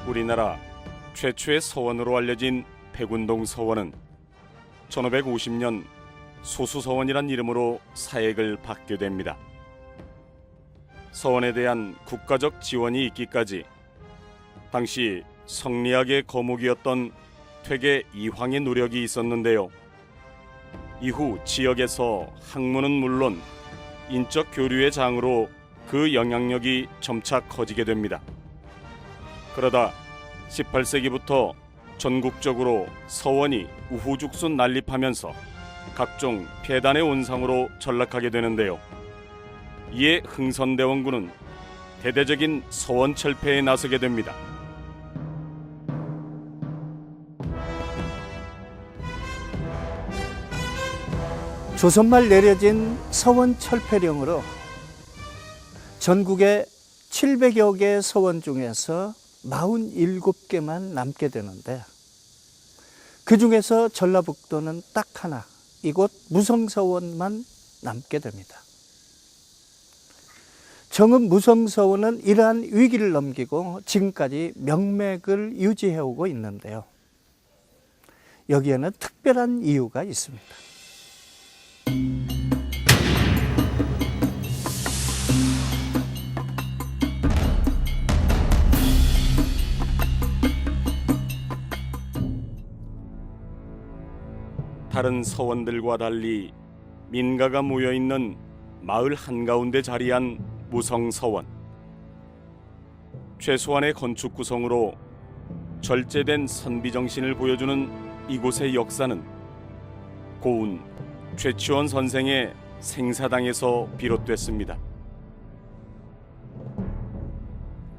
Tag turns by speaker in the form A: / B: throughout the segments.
A: 우리나라 최초의 서원으로 알려진 백운동 서원은 1550년 소수서원이란 이름으로 사액을 받게 됩니다. 서원에 대한 국가적 지원이 있기까지 당시 성리학의 거목이었던 퇴계 이황의 노력이 있었는데요. 이후 지역에서 학문은 물론 인적 교류의 장으로 그 영향력이 점차 커지게 됩니다. 그러다 18세기부터 전국적으로 서원이 우후죽순 난립하면서 각종 폐단의 온상으로 전락하게 되는데요. 이에 흥선대원군은 대대적인 서원 철폐에 나서게 됩니다.
B: 조선말 내려진 서원 철폐령으로 전국의 700여 개의 서원 중에서 47개만 남게 되는데, 그 중에서 전라북도는 딱 하나, 이곳 무성서원만 남게 됩니다. 정읍 무성서원은 이러한 위기를 넘기고 지금까지 명맥을 유지해오고 있는데요. 여기에는 특별한 이유가 있습니다.
A: 다른 서원들과 달리 민가가 모여있는 마을 한가운데 자리한 무성서원. 최소한의 건축 구성으로 절제된 선비정신을 보여주는 이곳의 역사는 고운 최치원 선생의 생사당에서 비롯됐습니다.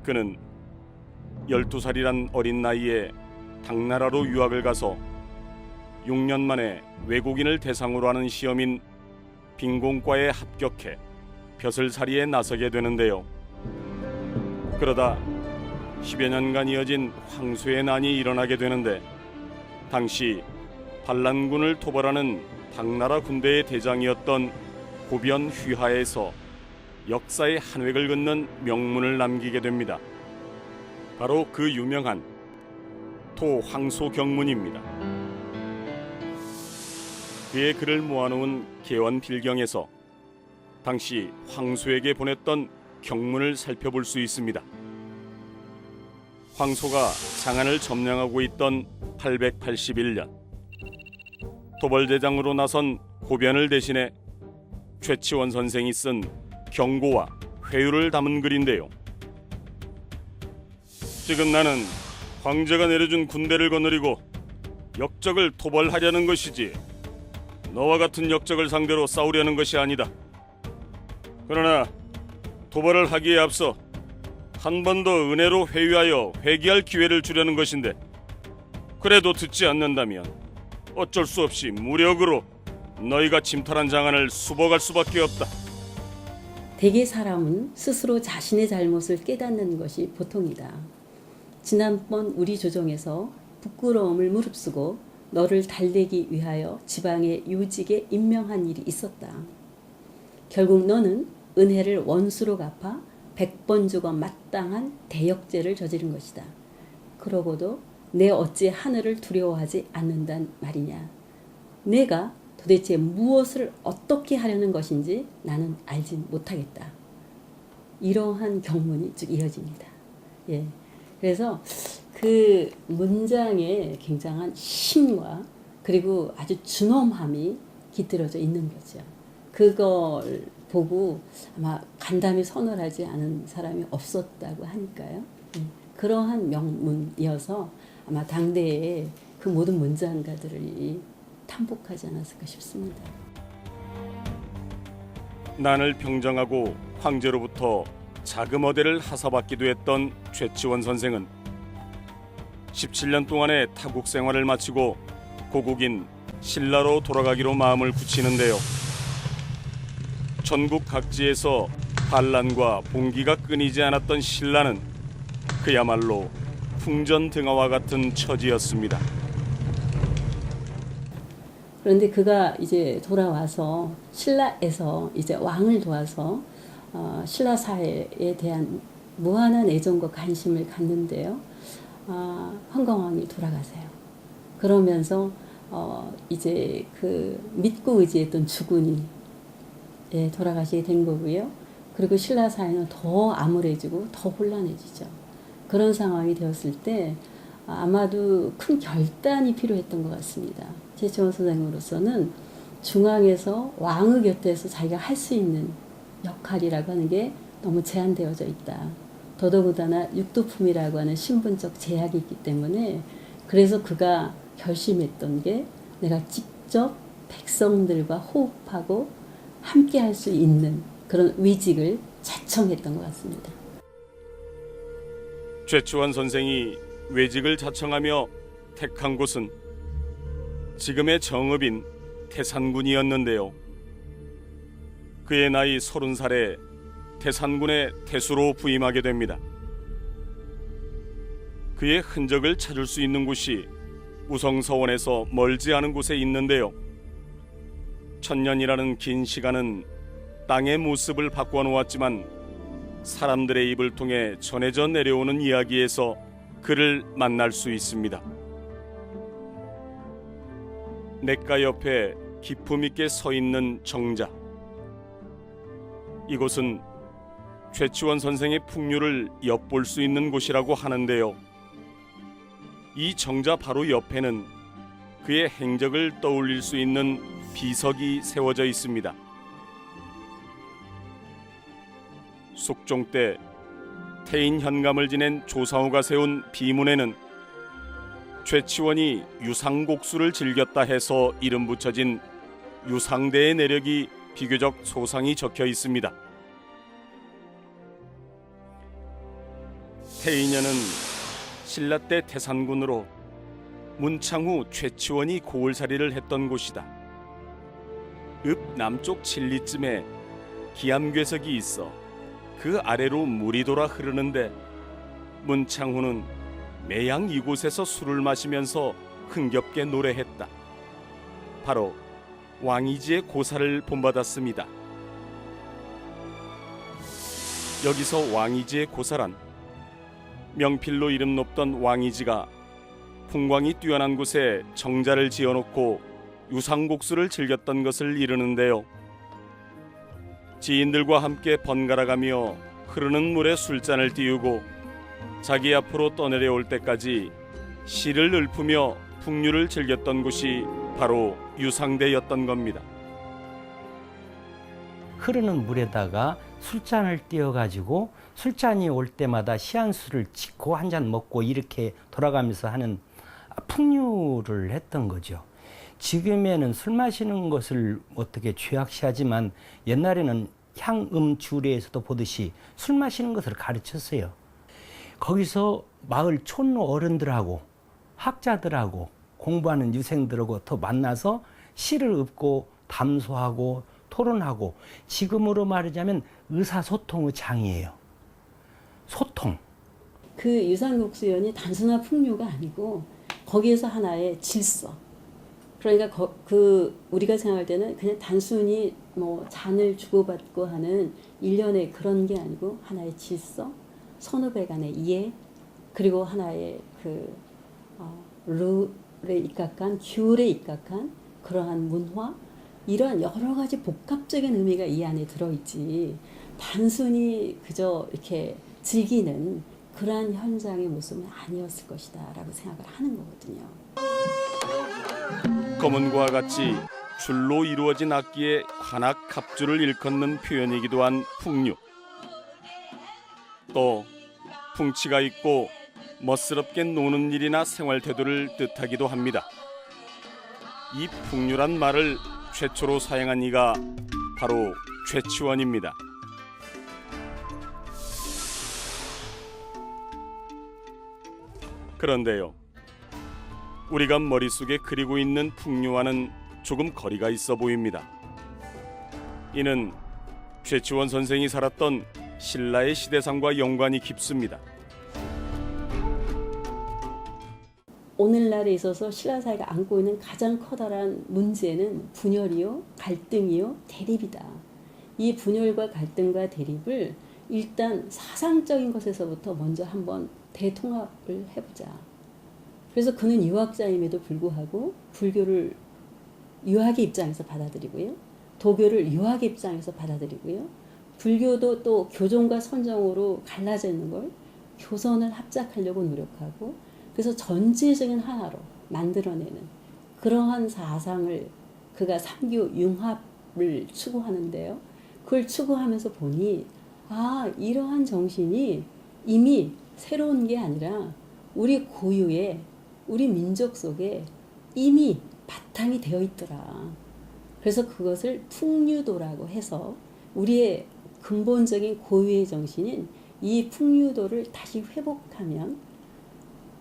A: 그는 12살이란 어린 나이에 당나라로 유학을 가서 6년 만에 외국인을 대상으로 하는 시험인 빈공과에 합격해 벼슬살이에 나서게 되는데요. 그러다 10여 년간 이어진 황소의 난이 일어나게 되는데, 당시 반란군을 토벌하는 당나라 군대의 대장이었던 고변 휘하에서 역사의 한 획을 긋는 명문을 남기게 됩니다. 바로 그 유명한 토황소경문입니다. 그의 글을 모아놓은 개원필경에서 당시 황소에게 보냈던 경문을 살펴볼 수 있습니다. 황소가 장안을 점령하고 있던 881년, 토벌대장으로 나선 고변을 대신해 최치원 선생이 쓴 경고와 회유를 담은 글인데요. 지금 나는 황제가 내려준 군대를 거느리고 역적을 토벌하려는 것이지 너와 같은 역적을 상대로 싸우려는 것이 아니다. 그러나 토벌을 하기에 앞서 한 번 더 은혜로 회유하여 회개할 기회를 주려는 것인데, 그래도 듣지 않는다면 어쩔 수 없이 무력으로 너희가 침탈한 장안을 수복할 수밖에 없다.
C: 대개 사람은 스스로 자신의 잘못을 깨닫는 것이 보통이다. 지난번 우리 조정에서 부끄러움을 무릅쓰고 너를 달래기 위하여 지방의 요직에 임명한 일이 있었다. 결국 너는 은혜를 원수로 갚아 100번 죽어 마땅한 대역죄를 저지른 것이다. 그러고도 내 어찌 하늘을 두려워하지 않는단 말이냐. 내가 도대체 무엇을 어떻게 하려는 것인지 나는 알진 못하겠다. 이러한 경문이 쭉 이어집니다. 예. 그래서 그 문장에 굉장한 힘과 그리고 아주 준엄함이 깃들어져 있는 거죠. 그걸 보고 아마 간담이 선언하지 않은 사람이 없었다고 하니까요. 그러한 명문이어서 아마 당대에 그 모든 문장가들이 탐복하지 않았을까 싶습니다.
A: 난을 평정하고 황제로부터 자금어대를 하사받기도 했던 최치원 선생은 17년 동안의 타국 생활을 마치고 고국인 신라로 돌아가기로 마음을 굳히는데요. 전국 각지에서 반란과 봉기가 끊이지 않았던 신라는 그야말로 풍전등화와 같은 처지였습니다.
C: 그런데 그가 이제 돌아와서 신라에서 이제 왕을 도와서 신라 사회에 대한 무한한 애정과 관심을 갖는데요. 황건왕이 돌아가세요. 그러면서 이제 그 믿고 의지했던 주군이 돌아가시게 된 거고요. 그리고 신라 사회는 더 암울해지고 더 혼란해지죠. 그런 상황이 되었을 때 아마도 큰 결단이 필요했던 것 같습니다. 최치원 선생으로서는 중앙에서 왕의 곁에서 자기가 할 수 있는 역할이라고 하는 게 너무 제한되어져 있다. 더더군다나 육두품이라고 하는 신분적 제약이 있기 때문에 그래서 그가 결심했던 게 내가 직접 백성들과 호흡하고 함께 할 수 있는 그런 위직을 자청했던 것 같습니다.
A: 최치원 선생이 외직을 자청하며 택한 곳은 지금의 정읍인 태산군이었는데요. 그의 나이 30살에 태산군의 태수로 부임하게 됩니다. 그의 흔적을 찾을 수 있는 곳이 우성서원에서 멀지 않은 곳에 있는데요. 1000년이라는 긴 시간은 땅의 모습을 바꿔놓았지만 사람들의 입을 통해 전해져 내려오는 이야기에서 그를 만날 수 있습니다. 냇가 옆에 기품 있게 서 있는 정자. 이곳은 최치원 선생의 풍류를 엿볼 수 있는 곳이라고 하는데요. 이 정자 바로 옆에는 그의 행적을 떠올릴 수 있는 비석이 세워져 있습니다. 숙종 때 태인 현감을 지낸 조상우가 세운 비문에는 최치원이 유상곡수를 즐겼다 해서 이름 붙여진 유상대의 내력이 비교적 소상히 적혀 있습니다. 태인현은 신라 때 태산군으로 문창후 최치원이 고을살이를 했던 곳이다. 읍 남쪽 칠리쯤에 기암괴석이 있어 그 아래로 물이 돌아 흐르는데 문창후는 매양 이곳에서 술을 마시면서 흥겹게 노래했다. 바로 왕이지의 고사를 본받았습니다. 여기서 왕이지의 고사란 명필로 이름 높던 왕이지가 풍광이 뛰어난 곳에 정자를 지어놓고 유상곡수를 즐겼던 것을 이르는데요. 지인들과 함께 번갈아가며 흐르는 물에 술잔을 띄우고 자기 앞으로 떠내려올 때까지 시를 읊으며 풍류를 즐겼던 곳이 바로 유상대였던 겁니다.
D: 흐르는 물에다가 술잔을 띄워가지고 술잔이 올 때마다 시 한 수를 짓고 한 잔 먹고 이렇게 돌아가면서 하는 풍류를 했던 거죠. 지금에는 술 마시는 것을 어떻게 죄악시하지만 옛날에는 향음주례에서도 보듯이 술 마시는 것을 가르쳤어요. 거기서 마을 촌노 어른들하고 학자들하고 공부하는 유생들하고 더 만나서 시를 읊고 담소하고 토론하고 지금으로 말하자면 의사소통의 장이에요. 소통.
C: 그 유상곡수연이 단순한 풍류가 아니고 거기에서 하나의 질서. 그러니까 우리가 생각할 때는 그냥 단순히 뭐 잔을 주고받고 하는 일련의 그런 게 아니고 하나의 질서, 선후배 간의 이해, 그리고 하나의 룰에 입각한 규율에 입각한 그러한 문화, 이러한 여러 가지 복합적인 의미가 이 안에 들어있지 단순히 그저 이렇게 즐기는 그러한 현장의 모습은 아니었을 것이다 라고 생각을 하는 거거든요.
A: 검은과 같이 줄로 이루어진 악기의 관악 갑주를 일컫는 표현이기도 한 풍류. 또 풍치가 있고 멋스럽게 노는 일이나 생활 태도를 뜻하기도 합니다. 이 풍류란 말을 최초로 사용한 이가 바로 최치원입니다. 그런데요, 우리가 머릿속에 그리고 있는 풍류와는 조금 거리가 있어 보입니다. 이는 최치원 선생이 살았던 신라의 시대상과 연관이 깊습니다.
C: 오늘날에 있어서 신라 사회가 안고 있는 가장 커다란 문제는 분열이요, 갈등이요, 대립이다. 이 분열과 갈등과 대립을 일단 사상적인 것에서부터 먼저 한번 대통합을 해보자. 그래서 그는 유학자임에도 불구하고 불교를 유학의 입장에서 받아들이고요. 도교를 유학의 입장에서 받아들이고요. 불교도 또 교종과 선정으로 갈라져 있는 걸 교선을 합작하려고 노력하고, 그래서 전체적인 하나로 만들어내는 그러한 사상을 그가 삼교 융합을 추구하는데요. 그걸 추구하면서 보니 이러한 정신이 이미 새로운 게 아니라 우리 고유의 우리 민족 속에 이미 바탕이 되어 있더라. 그래서 그것을 풍류도라고 해서 우리의 근본적인 고유의 정신인 이 풍류도를 다시 회복하면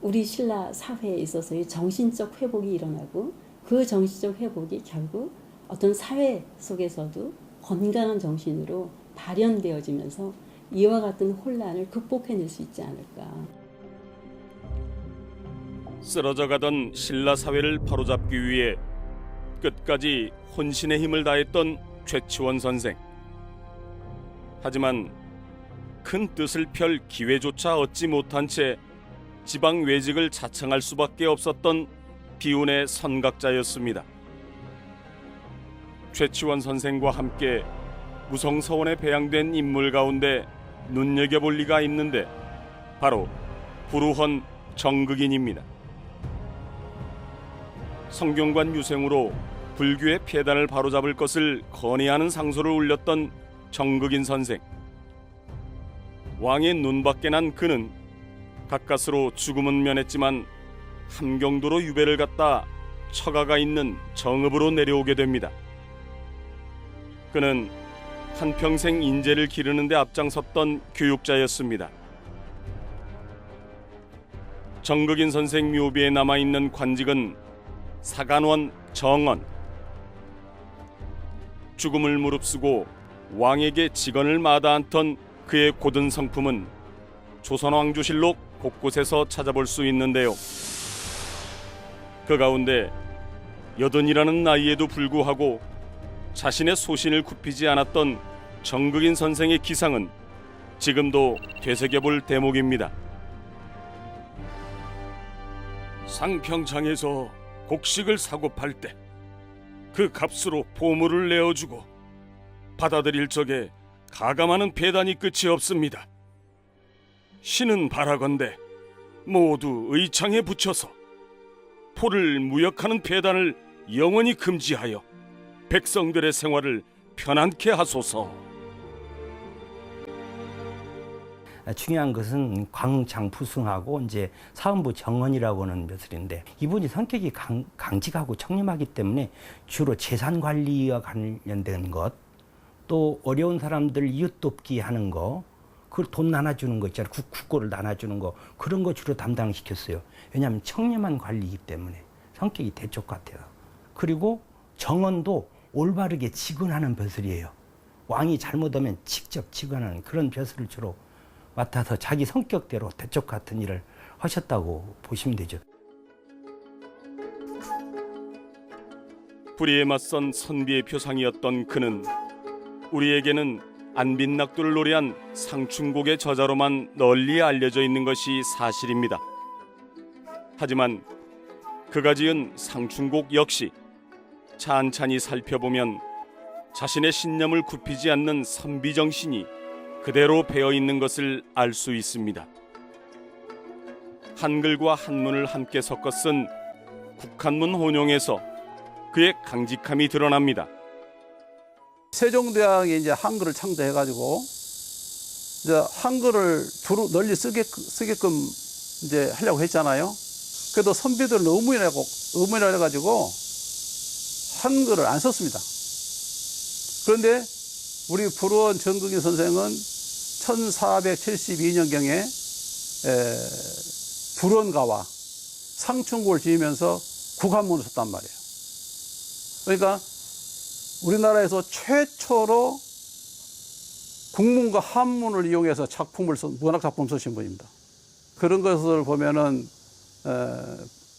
C: 우리 신라 사회에 있어서의 정신적 회복이 일어나고, 그 정신적 회복이 결국 어떤 사회 속에서도 건강한 정신으로 발현되어지면서 이와 같은 혼란을 극복해낼 수 있지 않을까.
A: 쓰러져 가던 신라 사회를 바로잡기 위해 끝까지 혼신의 힘을 다했던 최치원 선생. 하지만 큰 뜻을 펼 기회조차 얻지 못한 채 지방 외직을 자청할 수밖에 없었던 비운의 선각자였습니다. 최치원 선생과 함께 무성서원에 배양된 인물 가운데 눈여겨볼 리가 있는데 바로 부루헌 정극인입니다. 성균관 유생으로 불교의 폐단을 바로잡을 것을 건의하는 상소를 올렸던 정극인 선생. 왕의 눈밖에 난 그는 가까스로 죽음은 면했지만 함경도로 유배를 갔다 처가가 있는 정읍으로 내려오게 됩니다. 그는 한평생 인재를 기르는 데 앞장섰던 교육자였습니다. 정극인 선생 묘비에 남아있는 관직은 사간원 정언. 죽음을 무릅쓰고 왕에게 직언을 마다않던 그의 고든 성품은 조선왕조실록 곳곳에서 찾아볼 수 있는데요. 그 가운데 80이라는 나이에도 불구하고 자신의 소신을 굽히지 않았던 정극인 선생의 기상은 지금도 되새겨볼 대목입니다. 상평창에서 곡식을 사고 팔 때 그 값으로 보물을 내어주고 받아들일 적에 가감하는 배단이 끝이 없습니다. 신은 바라건대 모두 의창에 붙여서 포를 무역하는 배단을 영원히 금지하여 백성들의 생활을 편안케 하소서.
D: 중요한 것은 광장푸승하고 이제 사원부 정언이라고 하는 벼슬인데, 이분이 성격이 강직하고 청렴하기 때문에 주로 재산 관리와 관련된 것, 또 어려운 사람들 이웃 돕기 하는 거, 그 돈 나눠주는 거 있잖아요. 국고를 나눠주는 거, 그런 거 주로 담당시켰어요. 왜냐하면 청렴한 관리이기 때문에 성격이 대쪽 같아요. 그리고 정언도 올바르게 직언하는 벼슬이에요. 왕이 잘못하면 직접 직언하는 그런 벼슬을 주로 맡아서 자기 성격대로 대쪽 같은 일을 하셨다고 보시면 되죠.
A: 불의에 맞선 선비의 표상이었던 그는 우리에게는 안빈낙도를 노래한 상춘곡의 저자로만 널리 알려져 있는 것이 사실입니다. 하지만 그가 지은 상춘곡 역시 찬찬히 살펴보면 자신의 신념을 굽히지 않는 선비정신이 그대로 배어있는 것을 알 수 있습니다. 한글과 한문을 함께 섞어 쓴 국한문 혼용에서 그의 강직함이 드러납니다.
E: 세종대왕이 이제 한글을 창조해가지고 이제 한글을 널리 쓰게끔 이제 하려고 했잖아요. 그래도 선비들은 의문이라고 해가지고 한글을 안 썼습니다. 그런데 우리 부루헌 정극인 선생은 1472년경에 불원가와 상춘곡을 지으면서 국한문을 썼단 말이에요. 그러니까 우리나라에서 최초로 국문과 한문을 이용해서 문학 작품을 쓰신 분입니다. 그런 것을 보면은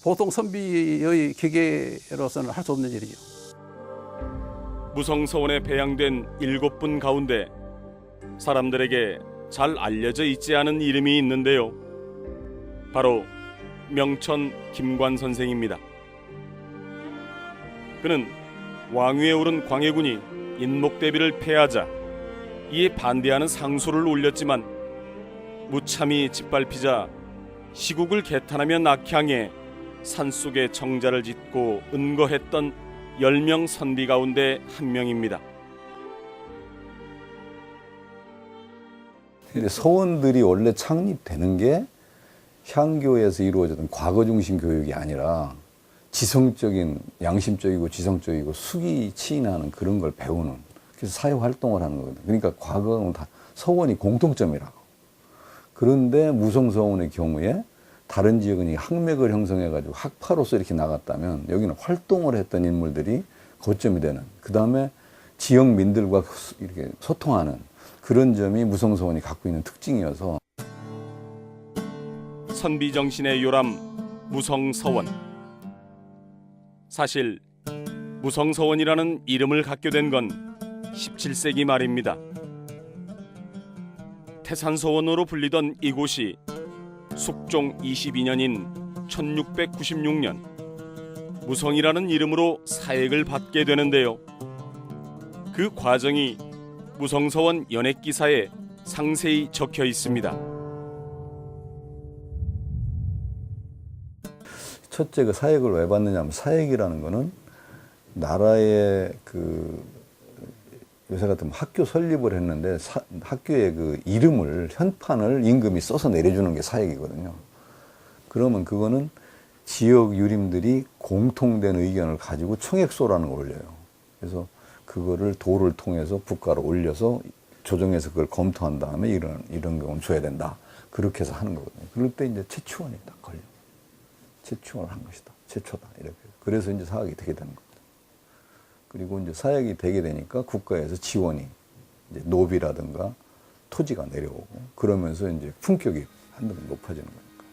E: 보통 선비의 기계로서는 할 수 없는 일이죠.
A: 무성서원에 배양된 7분 가운데 사람들에게 잘 알려져 있지 않은 이름이 있는데요. 바로 명천 김관 선생입니다. 그는 왕위에 오른 광해군이 인목대비를 패하자 이에 반대하는 상소를 올렸지만 무참히 짓밟히자 시국을 개탄하며 낙향해 산속에 정자를 짓고 은거했던 10명 선비 가운데 한 명입니다.
F: 근데 서원들이 원래 창립되는 게 향교에서 이루어졌던 과거 중심 교육이 아니라 지성적인, 양심적이고 지성적이고 수기 치인하는 그런 걸 배우는, 그래서 사회 활동을 하는 거거든요. 그러니까 과거는 다 서원이 공통점이라고. 그런데 무성서원의 경우에 다른 지역은 학맥을 형성해가지고 학파로서 이렇게 나갔다면 여기는 활동을 했던 인물들이 거점이 되는, 그 다음에 지역민들과 이렇게 소통하는 그런 점이 무성서원이 갖고 있는 특징이어서.
A: 선비정신의 요람 무성서원. 사실 무성서원이라는 이름을 갖게 된 건 17세기 말입니다. 태산서원으로 불리던 이곳이 숙종 22년인 1696년 무성이라는 이름으로 사액을 받게 되는데요. 그 과정이 무성서원 연획기사에 상세히 적혀 있습니다.
F: 첫째, 그 사액을 왜 받느냐면, 사액이라는 거는 나라의 요새 같으면 학교 설립을 했는데 학교의 그 이름을, 현판을 임금이 써서 내려주는 게 사액이거든요. 그러면 그거는 지역 유림들이 공통된 의견을 가지고 청액소라는 걸 올려요. 그래서 그거를 도를 통해서 국가로 올려서 조정해서 그걸 검토한 다음에 이런 경우는 줘야 된다. 그렇게 해서 하는 거거든요. 그럴 때 이제 최추원이 딱 걸려. 최추원을 한 것이다. 최초다. 이렇게. 그래서 이제 사액이 되게 되는 겁니다. 그리고 이제 사액이 되게 되니까 국가에서 지원이, 이제 노비라든가 토지가 내려오고, 그러면서 이제 품격이 한층 높아지는 거니까.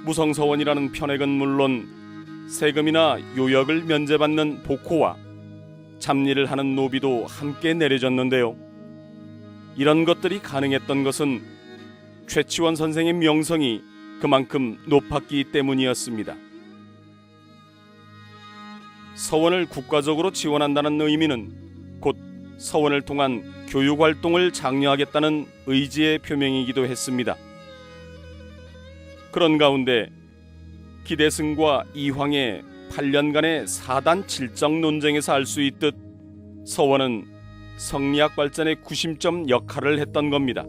A: 무성서원이라는 편액은 물론 세금이나 요역을 면제받는 복호와 잡일을 하는 노비도 함께 내려졌는데요. 이런 것들이 가능했던 것은 최치원 선생의 명성이 그만큼 높았기 때문이었습니다. 서원을 국가적으로 지원한다는 의미는 곧 서원을 통한 교육활동을 장려하겠다는 의지의 표명이기도 했습니다. 그런 가운데 기대승과 이황의 8년간의 사단 칠정 논쟁에서 알 수 있듯 서원은 성리학 발전의 구심점 역할을 했던 겁니다.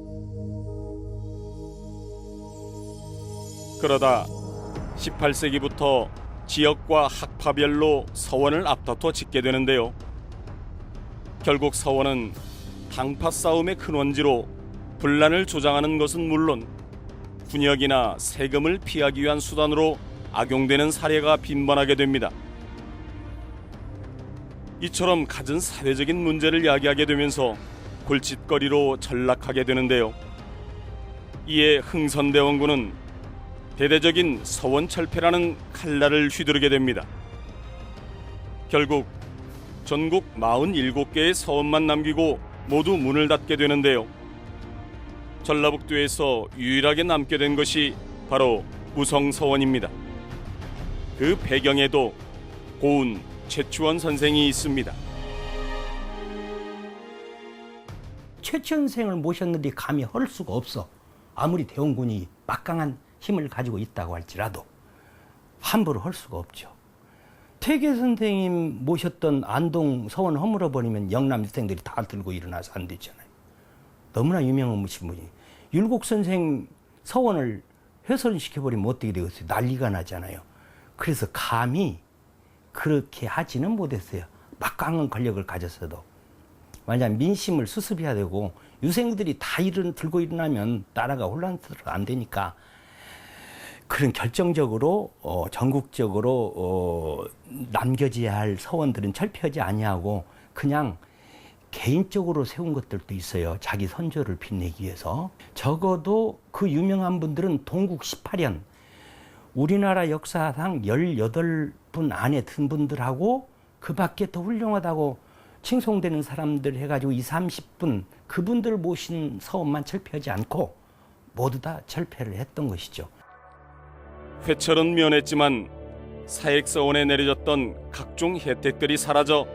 A: 그러다 18세기부터 지역과 학파별로 서원을 앞다퉈 짓게 되는데요. 결국 서원은 당파 싸움의 근원지로 분란을 조장하는 것은 물론 군역이나 세금을 피하기 위한 수단으로 악용되는 사례가 빈번하게 됩니다. 이처럼 갖은 사회적인 문제를 야기하게 되면서 골칫거리로 전락하게 되는데요. 이에 흥선대원군은 대대적인 서원철폐라는 칼날을 휘두르게 됩니다. 결국 전국 47개의 서원만 남기고 모두 문을 닫게 되는데요. 전라북도에서 유일하게 남게 된 것이 바로 무성서원입니다. 그 배경에도 고운 최추원 선생이 있습니다.
D: 최치원 선생을 모셨는데 감히 할 수가 없어. 아무리 대원군이 막강한 힘을 가지고 있다고 할지라도 함부로 할 수가 없죠. 퇴계 선생님 모셨던 안동 서원 허물어버리면 영남 유생들이 다 들고 일어나서 안 되잖아요. 너무나 유명하신 분이. 율곡 선생 서원을 훼손시켜버리면 어떻게 되겠어요? 난리가 나잖아요. 그래서 감히 그렇게 하지는 못했어요. 막강한 권력을 가졌어도. 만약 민심을 수습해야 되고 유생들이 다 들고 일어나면 나라가 혼란스러워 안 되니까 그런 결정적으로 전국적으로 남겨져야 할 서원들은 철폐하지 아니하고 그냥 개인적으로 세운 것들도 있어요. 자기 선조를 빛내기 위해서. 적어도 그 유명한 분들은 동국 18년 우리나라 역사상 18분 안에 든 분들하고 그 밖에 더 훌륭하다고 칭송되는 사람들 해가지고 20, 30분 그분들 모신 서원만 철폐하지 않고 모두 다 철폐를 했던 것이죠.
A: 회철은 면했지만 사액서원에 내려졌던 각종 혜택들이 사라져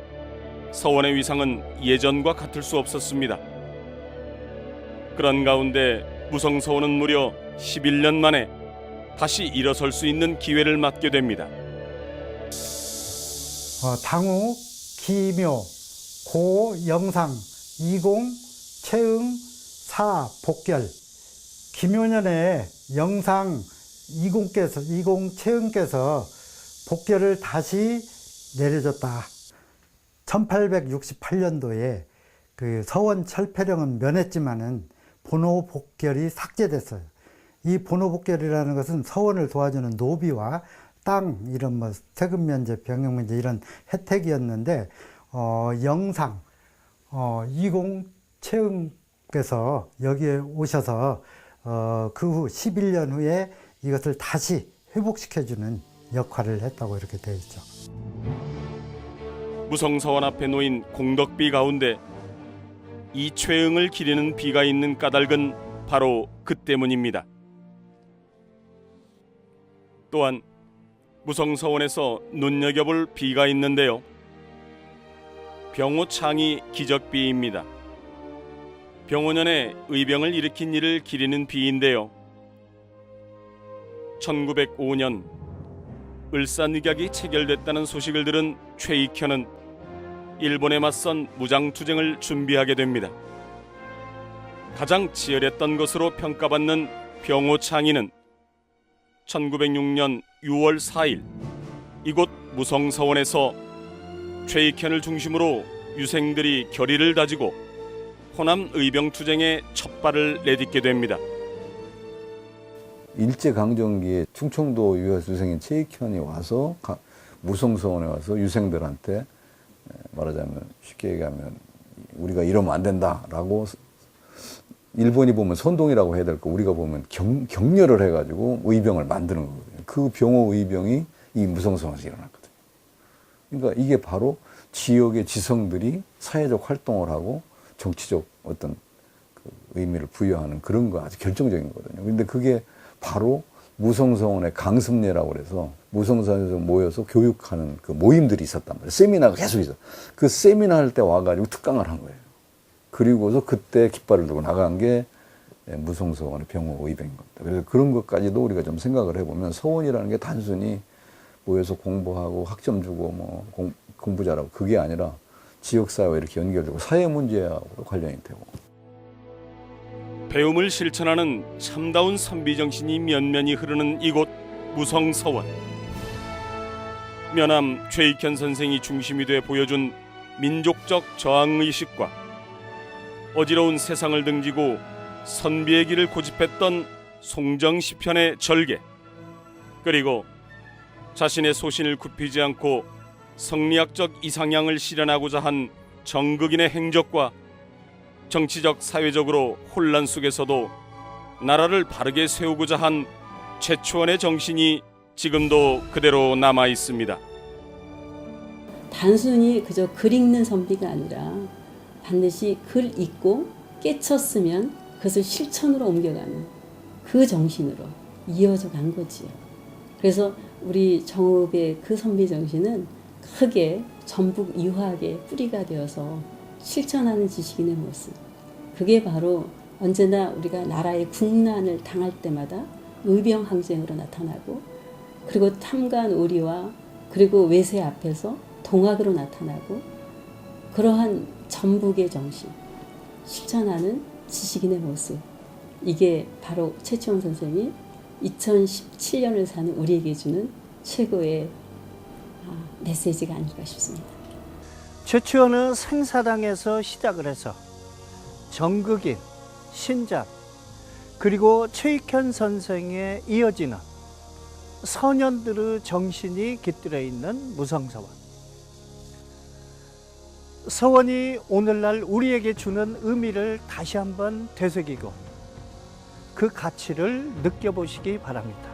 A: 서원의 위상은 예전과 같을 수 없었습니다. 그런 가운데 무성서원은 무려 11년 만에 다시 일어설 수 있는 기회를 맞게 됩니다.
G: 당우, 기묘, 고, 영상, 이공, 채응, 사, 복결. 기묘년에 영상, 이공, 채응께서 복결을 다시 내려줬다. 1868년도에 그 서원 철폐령은 면했지만은 본호 복결이 삭제됐어요. 이 본호 복결이라는 것은 서원을 도와주는 노비와 땅, 이런 뭐 세금 면제, 병역 면제 이런 혜택이었는데, 영상, 이공 채응께서 여기에 오셔서 그 후 11년 후에 이것을 다시 회복시켜주는 역할을 했다고 이렇게 되어 있죠.
A: 무성서원 앞에 놓인 공덕비 가운데 이 최응을 기리는 비가 있는 까닭은 바로 그 때문입니다. 또한 무성서원에서 눈여겨볼 비가 있는데요. 병호창이 기적비입니다. 병호년에 의병을 일으킨 일을 기리는 비인데요. 1905년 을사늑약이 체결됐다는 소식을 들은 최익현은 일본에 맞선 무장투쟁을 준비하게 됩니다. 가장 치열했던 것으로 평가받는 병호창이는 1906년 6월 4일 이곳 무성서원에서 최익현을 중심으로 유생들이 결의를 다지고 호남 의병투쟁에 첫 발을 내딛게 됩니다.
F: 일제강점기에 충청도 유생인 최익현이 와서 무성서원에 와서 유생들한테 말하자면 쉽게 얘기하면 우리가 이러면 안 된다라고, 일본이 보면 선동이라고 해야 될 거 우리가 보면 격려를 해가지고 의병을 만드는 거거든요. 그 병호 의병이 이 무성서원에서 일어났거든요. 그러니까 이게 바로 지역의 지성들이 사회적 활동을 하고 정치적 어떤 그 의미를 부여하는 그런 거 아주 결정적인 거거든요. 그런데 그게 바로 무성서원의 강습례라고 그래서 무성서원에서 모여서 교육하는 그 모임들이 있었단 말이에요. 세미나가 계속 있어. 그 세미나 할 때 와가지고 특강을 한 거예요. 그리고서 그때 깃발을 들고 나간 게 무성서원의 병호 의병인 겁니다. 그래서 그런 것까지도 우리가 좀 생각을 해보면 서원이라는 게 단순히 모여서 공부하고 학점 주고 뭐 공부 잘하고 그게 아니라 지역사회와 이렇게 연결되고 사회 문제하고도 관련이 되고.
A: 배움을 실천하는 참다운 선비정신이 면면이 흐르는 이곳 무성서원. 면함 최익현 선생이 중심이 돼 보여준 민족적 저항의식과 어지러운 세상을 등지고 선비의 길을 고집했던 송정시편의 절개, 그리고 자신의 소신을 굽히지 않고 성리학적 이상향을 실현하고자 한 정극인의 행적과 정치적 사회적으로 혼란 속에서도 나라를 바르게 세우고자 한 최초원의 정신이 지금도 그대로 남아 있습니다.
C: 단순히 그저 글 읽는 선비가 아니라 반드시 글 읽고 깨쳤으면 그것을 실천으로 옮겨가는 그 정신으로 이어져 간 거지요. 그래서 우리 정읍의 그 선비 정신은 크게 전북 유학의 뿌리가 되어서 실천하는 지식인의 모습. 그게 바로 언제나 우리가 나라의 국난을 당할 때마다 의병 항쟁으로 나타나고, 그리고 탐관 오리와 그리고 외세 앞에서 동학으로 나타나고, 그러한 전북의 정신, 실천하는 지식인의 모습. 이게 바로 최치원 선생이 2017년을 사는 우리에게 주는 최고의 메시지가 아닐까 싶습니다.
B: 최치원은 생사당에서 시작을 해서 정극인, 신작, 그리고 최익현 선생에 이어지는 선현들의 정신이 깃들어 있는 무성서원. 서원이 오늘날 우리에게 주는 의미를 다시 한번 되새기고 그 가치를 느껴보시기 바랍니다.